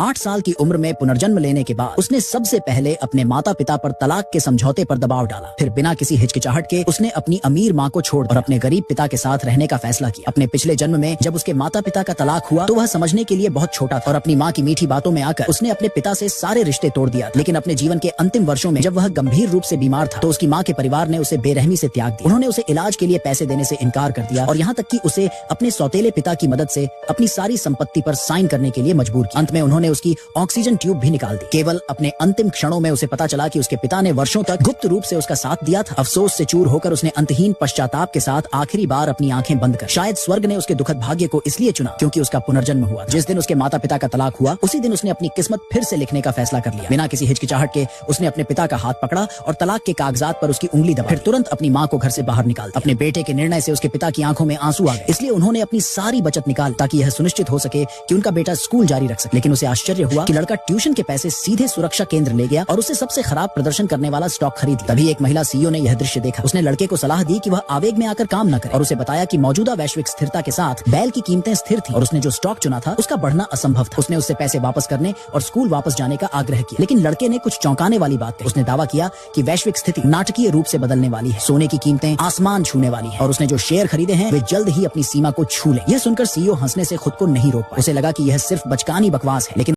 8 साल की उम्र में पुनर्जन्म लेने के बाद उसने सबसे पहले अपने माता पिता पर तलाक के समझौते पर दबाव डाला। फिर बिना किसी हिचकिचाहट के उसने अपनी अमीर माँ को छोड़ और अपने गरीब पिता के साथ रहने का फैसला किया। अपने पिछले जन्म में जब उसके माता पिता का तलाक हुआ तो वह समझने के लिए बहुत छोटा था और अपनी माँ की मीठी बातों में आकर उसने अपने पिता से सारे रिश्ते तोड़ दिया। लेकिन अपने जीवन के अंतिम वर्षों में जब वह गंभीर रूप से बीमार था तो उसकी माँ के परिवार ने उसे बेरहमी से त्याग दिया। उन्होंने उसे इलाज के लिए पैसे देने से इनकार कर दिया और यहाँ तक कि उसे अपने सौतेले पिता की मदद से अपनी सारी संपत्ति पर साइन करने के लिए मजबूर किया। अंत में उन्होंने उसकी ऑक्सीजन ट्यूब भी निकाल दी। केवल अपने अंतिम क्षणों में उसे पता चला कि उसके पिता ने वर्षों तक गुप्त रूप से उसका साथ दिया था। अफसोस से चूर होकर उसने अंतहीन पश्चाताप के साथ आखिरी बार अपनी आंखें बंद कर शायद स्वर्ग ने उसके दुखद भाग्य को इसलिए चुना क्योंकि उसका पुनर्जन्म हुआ। जिस दिन उसके माता पिता का तलाक हुआ उसी दिन उसने अपनी किस्मत फिर से लिखने का फैसला कर लिया। बिना किसी हिचकिचाहट के उसने अपने पिता का हाथ पकड़ा और तलाक के कागजात पर उसकी उंगली दबाई। फिर तुरंत अपनी माँ को घर से बाहर निकाल दिया। अपने बेटे के निर्णय से उसके पिता की आंखों में आंसू आ गए, इसलिए उन्होंने अपनी सारी बचत निकाल ताकि यह सुनिश्चित हो सके कि उनका बेटा स्कूल जारी रख सके। लेकिन उसे आश्चर्य हुआ कि लड़का ट्यूशन के पैसे सीधे सुरक्षा केंद्र ले गया और उसे सबसे खराब प्रदर्शन करने वाला स्टॉक खरीद लिया। तभी एक महिला सीईओ ने यह दृश्य देखा। उसने लड़के को सलाह दी कि वह आवेग में आकर काम न करे और उसे बताया कि मौजूदा वैश्विक स्थिरता के साथ बैल की कीमतें स्थिर थी और उसने जो स्टॉक चुना था उसका बढ़ना असंभव था। उसने उससे पैसे वापस करने और स्कूल वापस जाने का आग्रह किया। लेकिन लड़के ने कुछ चौंकाने वाली बात कही। उसने दावा किया कि वैश्विक स्थिति नाटकीय रूप से बदलने वाली है, सोने की कीमतें आसमान छूने वाली है और उसने जो शेयर खरीदे हैं वे जल्द ही अपनी सीमा को छू ले। यह सुनकर सीईओ हंसने से खुद को नहीं रोक पाया। उसे लगा कि यह सिर्फ बचकानी बकवास है, लेकिन